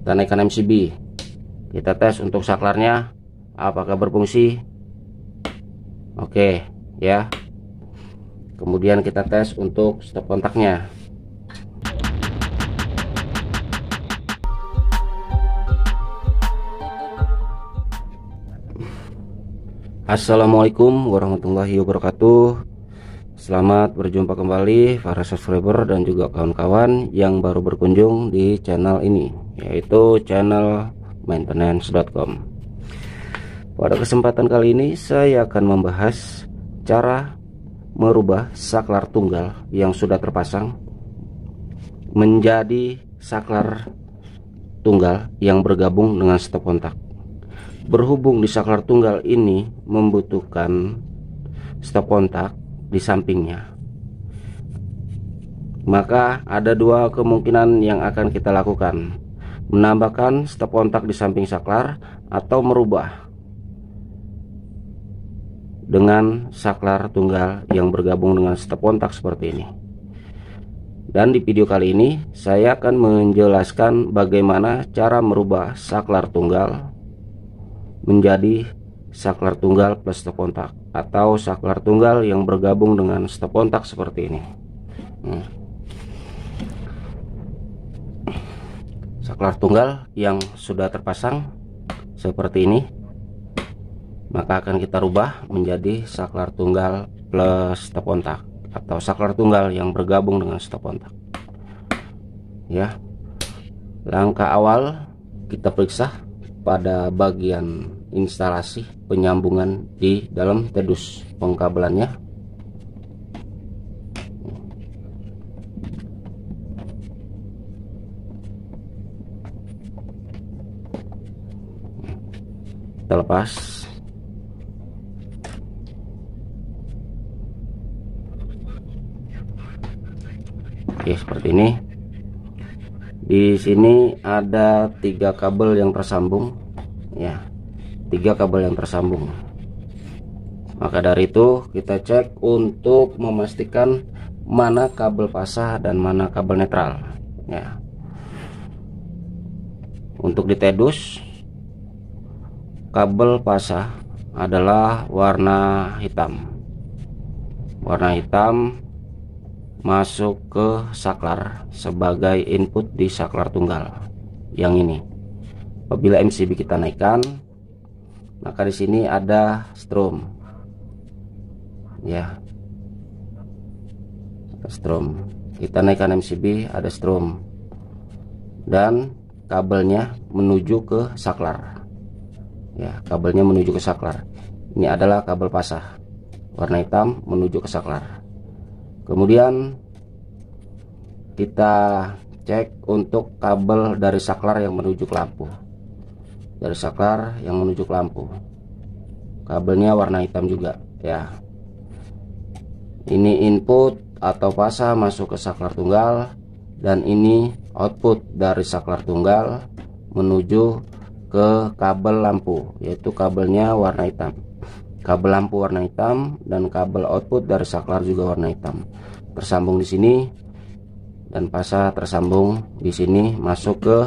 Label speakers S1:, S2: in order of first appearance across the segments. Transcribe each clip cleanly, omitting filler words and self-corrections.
S1: kita naikkan MCB, kita tes untuk saklarnya apakah berfungsi. Oke ya. Kemudian kita tes untuk stop kontaknya. Assalamualaikum warahmatullahi wabarakatuh. Selamat berjumpa kembali para subscriber dan juga kawan-kawan yang baru berkunjung di channel ini, yaitu channel maintenance.com. Pada kesempatan kali ini saya akan membahas cara merubah saklar tunggal yang sudah terpasang menjadi saklar tunggal yang bergabung dengan stop kontak. Berhubung di saklar tunggal ini membutuhkan stop kontak di sampingnya, maka ada dua kemungkinan yang akan kita lakukan: menambahkan stop kontak di samping saklar atau merubah dengan saklar tunggal yang bergabung dengan stop kontak seperti ini. Dan di video kali ini saya akan menjelaskan bagaimana cara merubah saklar tunggal menjadi saklar tunggal plus stop kontak, atau saklar tunggal yang bergabung dengan stop kontak seperti ini. Saklar tunggal yang sudah terpasang seperti ini, maka akan kita rubah menjadi saklar tunggal plus stop kontak, atau saklar tunggal yang bergabung dengan stop kontak. Ya, langkah awal kita periksa pada bagian instalasi penyambungan di dalam tedus pengkabelannya. Kita lepas. Oke, seperti ini. Di sini ada 3 kabel yang tersambung, ya, 3 kabel yang tersambung. Maka dari itu kita cek untuk memastikan mana kabel pasah dan mana kabel netral, ya. Untuk di tedus, kabel pasah adalah warna hitam. Warna hitam masuk ke saklar sebagai input di saklar tunggal yang ini. Apabila MCB kita naikkan, maka di sini ada strom, ya, strom. Kita naikkan MCB, ada strom, dan kabelnya menuju ke saklar, ya, kabelnya menuju ke saklar. Ini adalah kabel pasah warna hitam menuju ke saklar. Kemudian kita cek untuk kabel dari saklar yang menuju ke lampu. Dari saklar yang menuju ke lampu, kabelnya warna hitam juga, ya. Ini input atau pasah masuk ke saklar tunggal, dan ini output dari saklar tunggal menuju ke kabel lampu, yaitu kabelnya warna hitam. Kabel lampu warna hitam dan kabel output dari saklar juga warna hitam. Tersambung di sini, dan pasah tersambung di sini masuk ke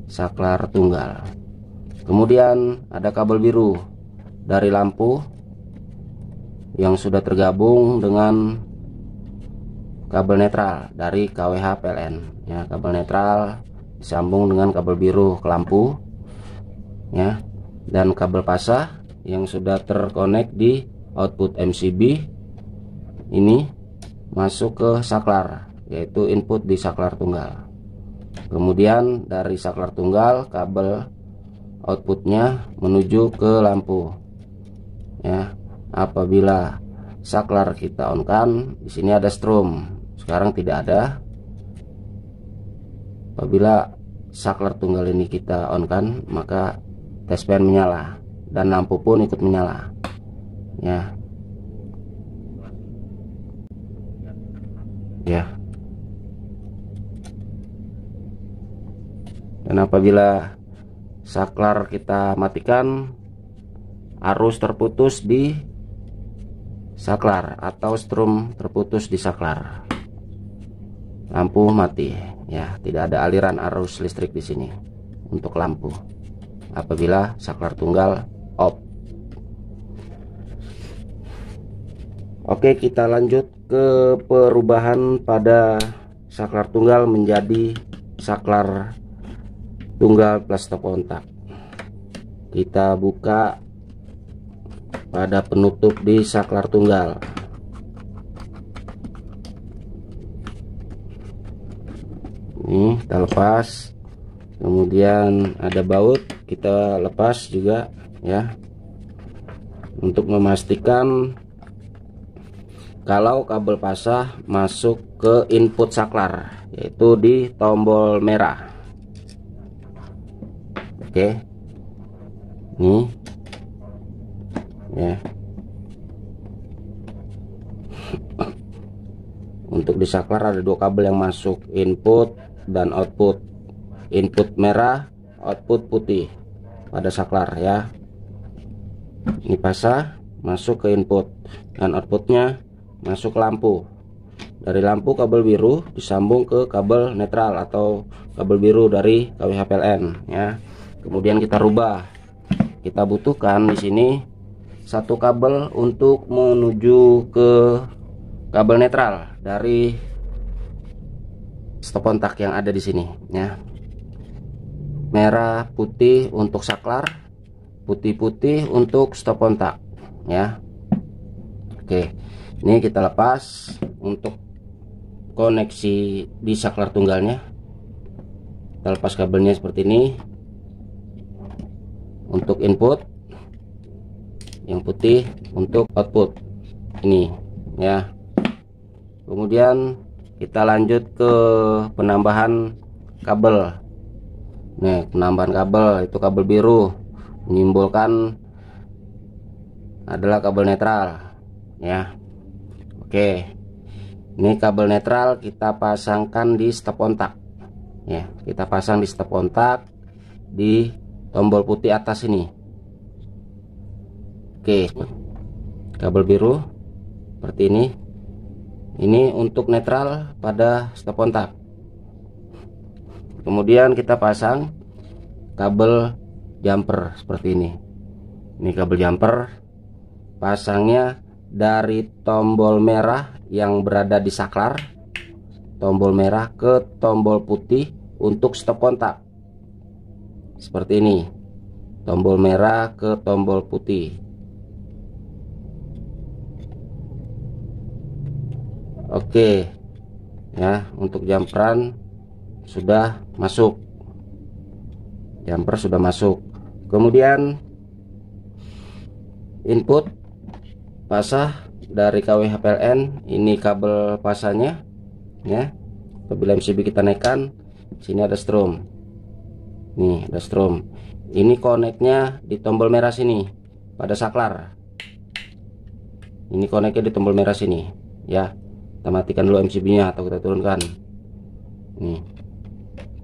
S1: saklar tunggal. Kemudian ada kabel biru dari lampu yang sudah tergabung dengan kabel netral dari KWH PLN, ya. Kabel netral disambung dengan kabel biru ke lampu, ya, dan kabel pasah yang sudah terkonek di output MCB ini masuk ke saklar, yaitu input di saklar tunggal. Kemudian dari saklar tunggal kabel outputnya menuju ke lampu, ya. Apabila saklar kita on kan, di sini ada strom, sekarang tidak ada. Apabila saklar tunggal ini kita on kan, maka test pan menyala dan lampu pun ikut menyala, ya. Ya. Dan apabila saklar kita matikan, arus terputus di saklar atau strom terputus di saklar, lampu mati, ya, tidak ada aliran arus listrik di sini. untuk lampu apabila saklar tunggal off. Oke, kita lanjut ke perubahan pada saklar tunggal menjadi saklar tunggal plus stop kontak. Kita buka pada penutup di saklar tunggal. Ini kita lepas, kemudian ada baut, kita lepas juga ya, untuk memastikan kalau kabel pasah masuk ke input saklar, yaitu di tombol merah. Oke, ini ya, untuk di saklar ada dua kabel yang masuk, input dan output. Input merah, output putih pada saklar ya. Ini pasah masuk ke input dan outputnya masuk ke lampu. Dari lampu kabel biru disambung ke kabel netral atau kabel biru dari KWH PLN ya. Kemudian kita rubah. Kita butuhkan di sini satu kabel untuk menuju ke kabel netral dari stop kontak yang ada di sini ya. Merah putih untuk saklar, putih-putih untuk stop kontak ya. Oke, ini kita lepas untuk koneksi di saklar tunggalnya. Kita lepas kabelnya seperti ini untuk input, yang putih untuk output ini ya. Kemudian kita lanjut ke penambahan kabel. Nih, penambahan kabel itu kabel biru menyimbolkan adalah kabel netral ya. Oke, ini kabel netral kita pasangkan di stop kontak ya. Kita pasang di stop kontak di tombol putih atas ini. Oke, kabel biru seperti ini. Ini untuk netral pada stop kontak. Kemudian kita pasang kabel jumper seperti ini. Ini kabel jumper, pasangnya dari tombol merah yang berada di saklar, tombol merah ke tombol putih untuk stop kontak. Seperti ini, tombol merah ke tombol putih. Oke ya, untuk jumperan sudah masuk, jumper sudah masuk. Kemudian input pasah dari KWH PLN, ini kabel pasahnya ya. Apabila MCB kita naikkan, sini ada strom, nih ada strom. Ini koneknya di tombol merah sini pada saklar. Ini koneknya di tombol merah sini ya. Kita matikan dulu MCB nya atau kita turunkan. Nih,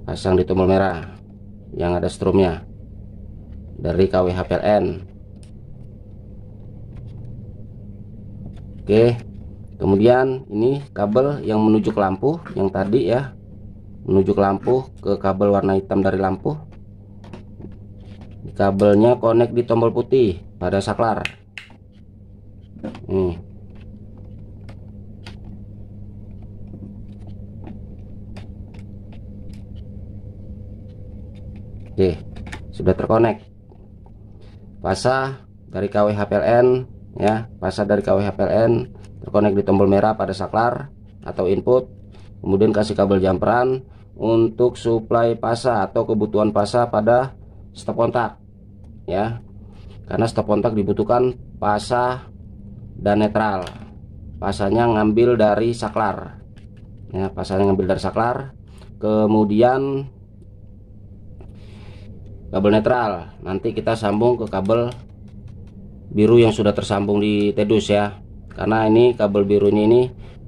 S1: pasang di tombol merah yang ada stromnya dari KWH PLN. Oke, kemudian ini kabel yang menuju ke lampu yang tadi ya, menuju ke lampu, ke kabel warna hitam dari lampu. Kabelnya konek di tombol putih pada saklar. Nih, oke, sudah terkonek. Pasah dari KWH PLN ya, pasah dari KWH PLN terkonek di tombol merah pada saklar atau input. Kemudian kasih kabel jumperan untuk suplai pasah atau kebutuhan pasah pada stop kontak ya. Karena stop kontak dibutuhkan pasah dan netral. Pasahnya ngambil dari saklar ya, pasahnya ngambil dari saklar. Kemudian kabel netral nanti kita sambung ke kabel biru yang sudah tersambung di tedus ya. Karena ini kabel birunya ini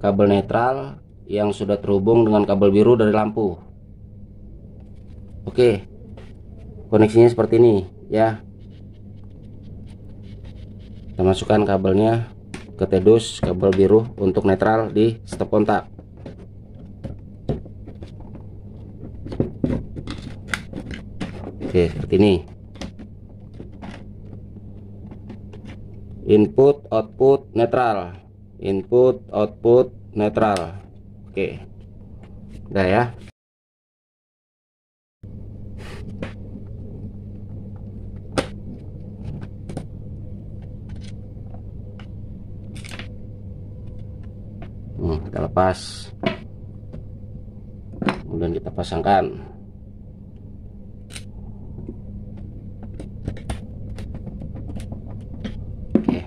S1: kabel netral yang sudah terhubung dengan kabel biru dari lampu. Oke, koneksinya seperti ini ya. Kita masukkan kabelnya ke tedus, kabel biru untuk netral di stop kontak. Oke, seperti ini. Input output netral, input output netral. Oke, udah ya. Kita lepas, kemudian kita pasangkan. Oke.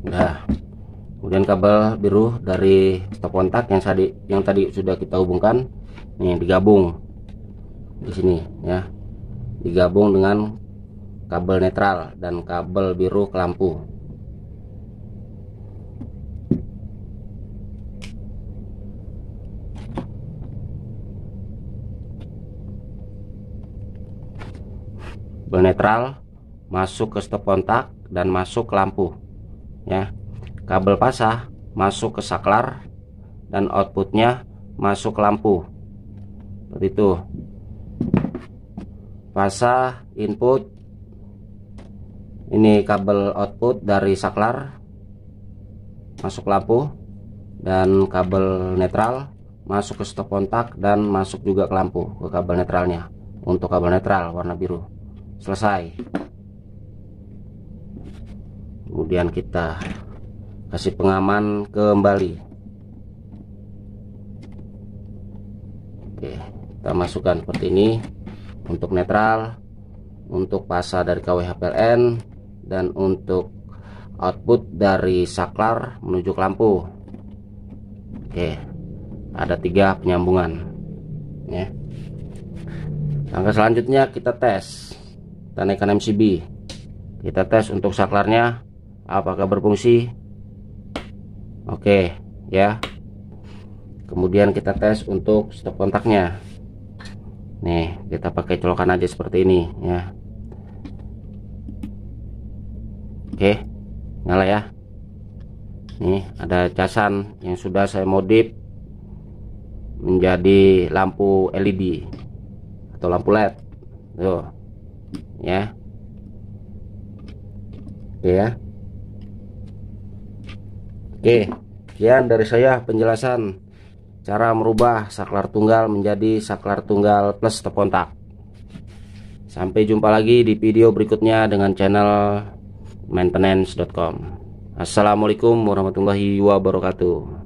S1: Udah. Kemudian kabel biru dari stop kontak yang tadi sudah kita hubungkan, nih digabung di sini ya, digabung dengan kabel netral dan kabel biru ke lampu. Kabel netral masuk ke stop kontak dan masuk ke lampu ya. Kabel pasah masuk ke saklar dan outputnya masuk ke lampu, seperti itu. Pasah input, ini kabel output dari saklar masuk lampu, dan kabel netral masuk ke stop kontak dan masuk juga ke lampu, ke kabel netralnya. Untuk kabel netral warna biru selesai. Kemudian kita kasih pengaman kembali. Oke, kita masukkan seperti ini untuk netral, untuk pasah dari KWH PLN, dan untuk output dari saklar menuju ke lampu. Oke, ada 3 penyambungan ya. Langkah selanjutnya kita tes, kita naikkan MCB, kita tes untuk saklarnya apakah berfungsi. Oke ya. Kemudian kita tes untuk stop kontaknya. Nih, kita pakai colokan aja seperti ini ya. Oke, nyala ya. Nih, ada casan yang sudah saya modif menjadi lampu LED atau lampu LED. Tuh. Ya. Oke ya. Oke, sekian dari saya penjelasan cara merubah saklar tunggal menjadi saklar tunggal plus stop kontak. Sampai jumpa lagi di video berikutnya dengan channel maintenance.com. Assalamualaikum warahmatullahi wabarakatuh.